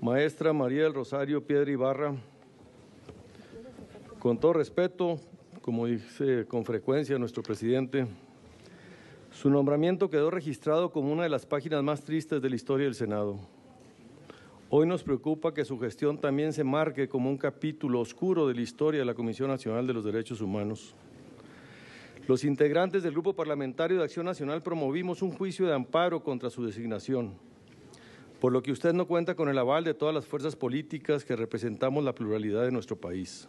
Maestra María del Rosario Piedra Ibarra, con todo respeto, como dice con frecuencia nuestro presidente, su nombramiento quedó registrado como una de las páginas más tristes de la historia del Senado. Hoy nos preocupa que su gestión también se marque como un capítulo oscuro de la historia de la Comisión Nacional de los Derechos Humanos. Los integrantes del Grupo Parlamentario de Acción Nacional promovimos un juicio de amparo contra su designación, por lo que usted no cuenta con el aval de todas las fuerzas políticas que representamos la pluralidad de nuestro país.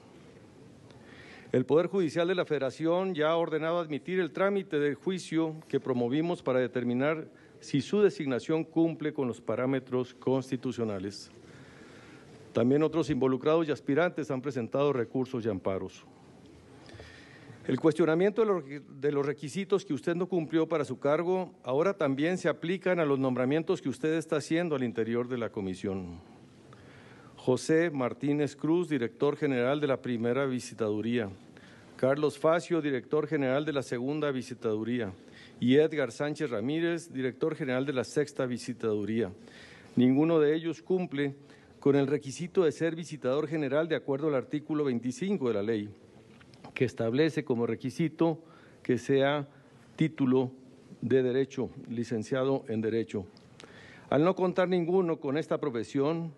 El Poder Judicial de la Federación ya ha ordenado admitir el trámite del juicio que promovimos para determinar si su designación cumple con los parámetros constitucionales. También otros involucrados y aspirantes han presentado recursos y amparos. El cuestionamiento de los requisitos que usted no cumplió para su cargo ahora también se aplican a los nombramientos que usted está haciendo al interior de la comisión. José Martínez Cruz, director general de la Primera Visitaduría. Carlos Facio, director general de la Segunda Visitaduría. Y Edgar Sánchez Ramírez, director general de la Sexta Visitaduría. Ninguno de ellos cumple con el requisito de ser visitador general de acuerdo al artículo 25 de la ley, que establece como requisito que sea título de Derecho, licenciado en Derecho. Al no contar ninguno con esta profesión,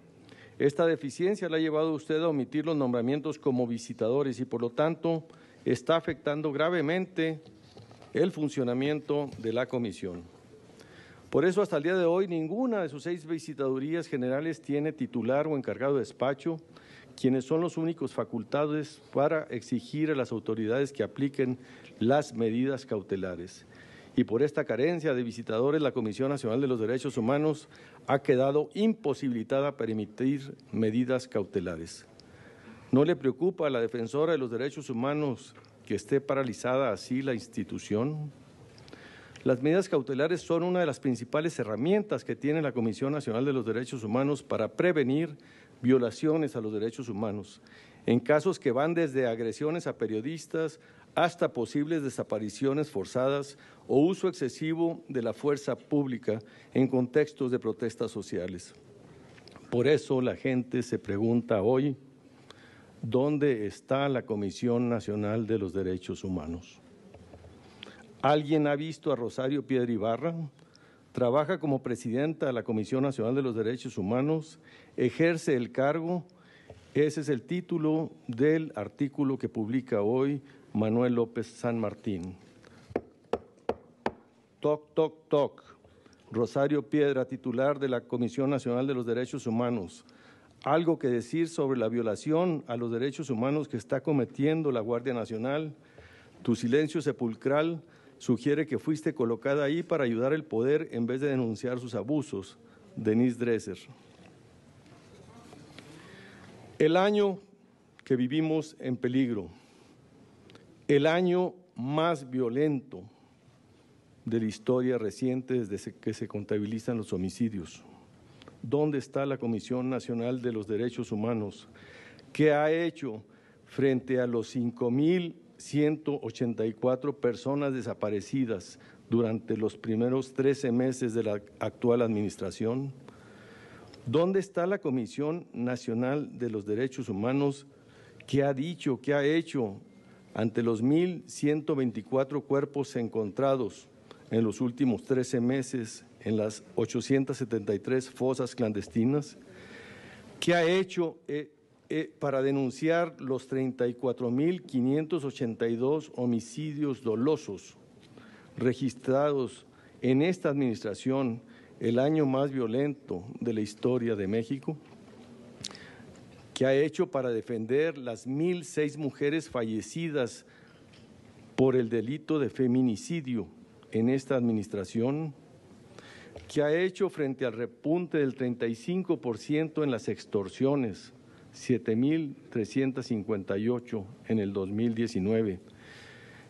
esta deficiencia la ha llevado a usted a omitir los nombramientos como visitadores y, por lo tanto, está afectando gravemente el funcionamiento de la comisión. Por eso, hasta el día de hoy, ninguna de sus 6 visitadurías generales tiene titular o encargado de despacho, quienes son los únicos facultados para exigir a las autoridades que apliquen las medidas cautelares. Y por esta carencia de visitadores, la Comisión Nacional de los Derechos Humanos ha quedado imposibilitada para emitir medidas cautelares. ¿No le preocupa a la defensora de los derechos humanos que esté paralizada así la institución? Las medidas cautelares son una de las principales herramientas que tiene la Comisión Nacional de los Derechos Humanos para prevenir violaciones a los derechos humanos, en casos que van desde agresiones a periodistas hasta posibles desapariciones forzadas o uso excesivo de la fuerza pública en contextos de protestas sociales. Por eso la gente se pregunta hoy, ¿dónde está la Comisión Nacional de los Derechos Humanos? ¿Alguien ha visto a Rosario Piedra Ibarra? Trabaja como presidenta de la Comisión Nacional de los Derechos Humanos, ejerce el cargo. Ese es el título del artículo que publica hoy Manuel López San Martín. Toc, toc, toc. Rosario Piedra, titular de la Comisión Nacional de los Derechos Humanos. ¿Algo que decir sobre la violación a los derechos humanos que está cometiendo la Guardia Nacional? Tu silencio sepulcral sugiere que fuiste colocada ahí para ayudar al poder en vez de denunciar sus abusos. Denise Dresser. El año que vivimos en peligro, el año más violento de la historia reciente desde que se contabilizan los homicidios. ¿Dónde está la Comisión Nacional de los Derechos Humanos? ¿Qué ha hecho frente a los 5,184 personas desaparecidas durante los primeros 13 meses de la actual administración? ¿Dónde está la Comisión Nacional de los Derechos Humanos? ¿Qué ha dicho, qué ha hecho ante los 1,124 cuerpos encontrados en los últimos 13 meses en las 873 fosas clandestinas? ¿Qué ha hecho para denunciar los 34,582 homicidios dolosos registrados en esta administración, el año más violento de la historia de México? ¿Qué ha hecho para defender las 1,006 mujeres fallecidas por el delito de feminicidio en esta administración? ¿Qué ha hecho frente al repunte del 35% en las extorsiones, 7,358 en el 2019?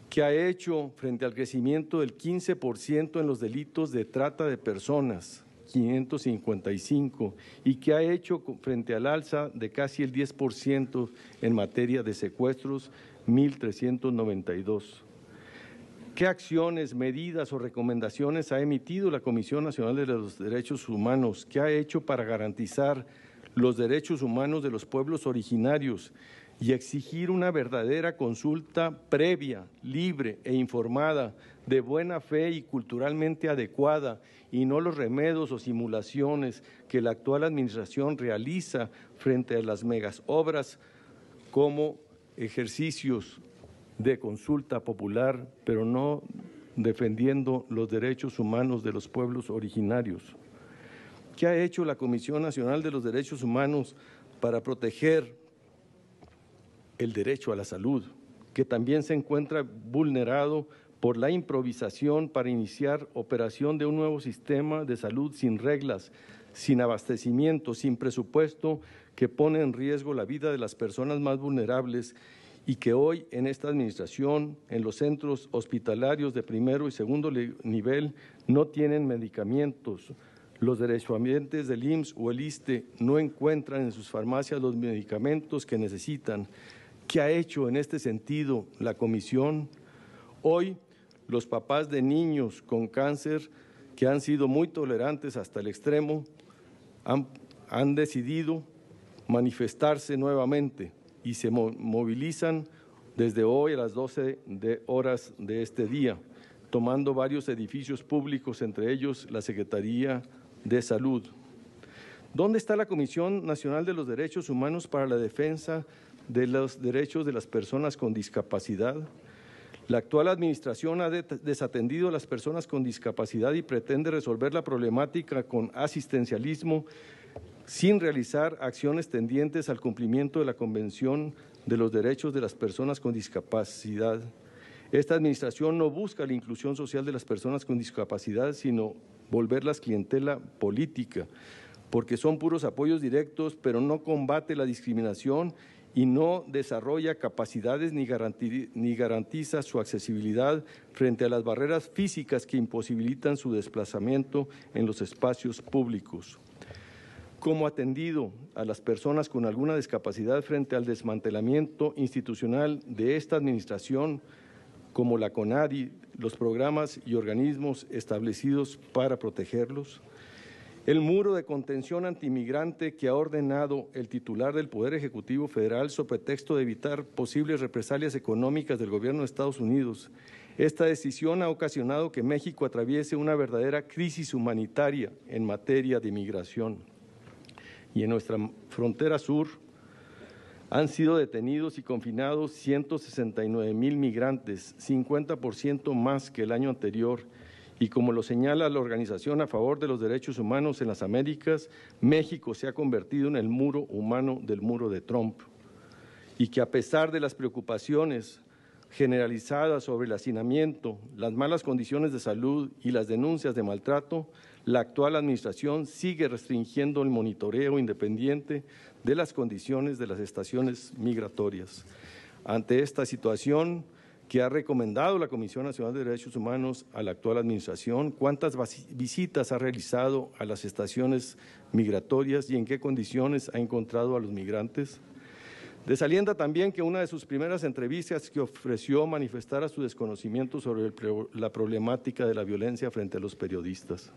¿Qué ha hecho frente al crecimiento del 15% en los delitos de trata de personas, 555? ¿Y qué ha hecho frente al alza de casi el 10% en materia de secuestros, 1,392? ¿Qué acciones, medidas o recomendaciones ha emitido la Comisión Nacional de los Derechos Humanos? ¿Qué ha hecho para garantizar los derechos humanos de los pueblos originarios y exigir una verdadera consulta previa, libre e informada, de buena fe y culturalmente adecuada, y no los remedios o simulaciones que la actual administración realiza frente a las megaobras como ejercicios de consulta popular, pero no defendiendo los derechos humanos de los pueblos originarios. ¿Qué ha hecho la Comisión Nacional de los Derechos Humanos para proteger el derecho a la salud, que también se encuentra vulnerado por la improvisación para iniciar operación de un nuevo sistema de salud sin reglas, sin abastecimiento, sin presupuesto, que pone en riesgo la vida de las personas más vulnerables y que hoy en esta administración, en los centros hospitalarios de primero y segundo nivel, no tienen medicamentos? Los derechohabientes del IMSS o el ISSSTE no encuentran en sus farmacias los medicamentos que necesitan. ¿Qué ha hecho en este sentido la Comisión? Hoy, los papás de niños con cáncer, que han sido muy tolerantes hasta el extremo, han decidido manifestarse nuevamente y se movilizan desde hoy a las 12 horas de este día, tomando varios edificios públicos, entre ellos la Secretaría de Salud. ¿Dónde está la Comisión Nacional de los Derechos Humanos para la defensa de los derechos de las personas con discapacidad? La actual administración ha desatendido a las personas con discapacidad y pretende resolver la problemática con asistencialismo sin realizar acciones tendientes al cumplimiento de la Convención de los Derechos de las Personas con Discapacidad. Esta administración no busca la inclusión social de las personas con discapacidad, sino volverlas clientela política, porque son puros apoyos directos, pero no combate la discriminación y no desarrolla capacidades ni garantiza su accesibilidad frente a las barreras físicas que imposibilitan su desplazamiento en los espacios públicos. ¿Cómo ha atendido a las personas con alguna discapacidad frente al desmantelamiento institucional de esta administración, como la CONADI, los programas y organismos establecidos para protegerlos? El muro de contención antimigrante que ha ordenado el titular del Poder Ejecutivo Federal sobre pretexto de evitar posibles represalias económicas del gobierno de Estados Unidos. Esta decisión ha ocasionado que México atraviese una verdadera crisis humanitaria en materia de migración. Y en nuestra frontera sur han sido detenidos y confinados 169,000 migrantes, 50% más que el año anterior. Y como lo señala la Organización a Favor de los Derechos Humanos en las Américas, México se ha convertido en el muro humano del muro de Trump. Y que a pesar de las preocupaciones generalizadas sobre el hacinamiento, las malas condiciones de salud y las denuncias de maltrato, la actual administración sigue restringiendo el monitoreo independiente de las condiciones de las estaciones migratorias. Ante esta situación, que ha recomendado la Comisión Nacional de Derechos Humanos a la actual administración, cuántas visitas ha realizado a las estaciones migratorias y en qué condiciones ha encontrado a los migrantes. Desalienta también que una de sus primeras entrevistas que ofreció manifestara su desconocimiento sobre la problemática de la violencia frente a los periodistas.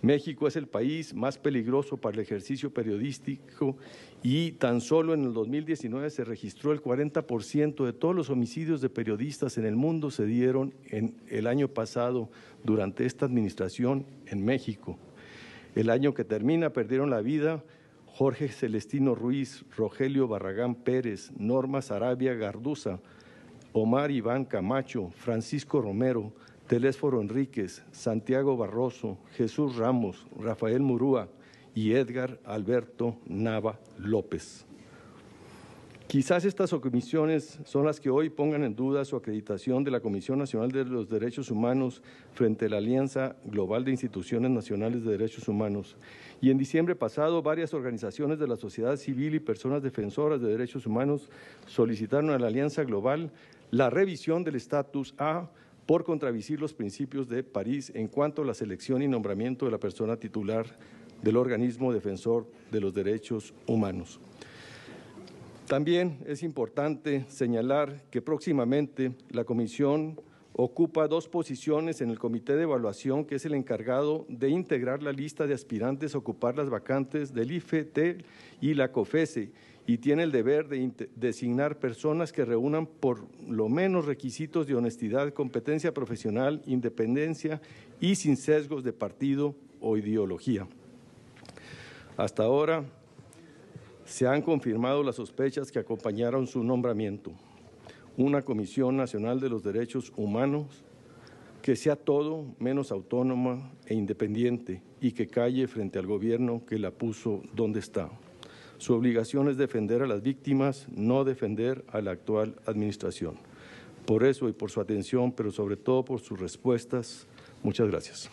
México es el país más peligroso para el ejercicio periodístico y tan solo en el 2019 se registró el 40% de todos los homicidios de periodistas en el mundo se dieron en el año pasado durante esta administración en México. El año que termina perdieron la vida Jorge Celestino Ruiz, Rogelio Barragán Pérez, Norma Sarabia Garduza, Omar Iván Camacho, Francisco Romero, Telésforo Enríquez, Santiago Barroso, Jesús Ramos, Rafael Murúa y Edgar Alberto Nava López. Quizás estas comisiones son las que hoy pongan en duda su acreditación de la Comisión Nacional de los Derechos Humanos frente a la Alianza Global de Instituciones Nacionales de Derechos Humanos. Y en diciembre pasado, varias organizaciones de la sociedad civil y personas defensoras de derechos humanos solicitaron a la Alianza Global la revisión del estatus A por contravicir los principios de París en cuanto a la selección y nombramiento de la persona titular del organismo defensor de los derechos humanos. También es importante señalar que próximamente la Comisión Ocupa 2 posiciones en el Comité de Evaluación, que es el encargado de integrar la lista de aspirantes a ocupar las vacantes del IFETEL y la COFESE, y tiene el deber de designar personas que reúnan por lo menos requisitos de honestidad, competencia profesional, independencia y sin sesgos de partido o ideología. Hasta ahora se han confirmado las sospechas que acompañaron su nombramiento. Una Comisión Nacional de los Derechos Humanos que sea todo menos autónoma e independiente y que calle frente al gobierno que la puso donde está. Su obligación es defender a las víctimas, no defender a la actual administración. Por eso y por su atención, pero sobre todo por sus respuestas, muchas gracias.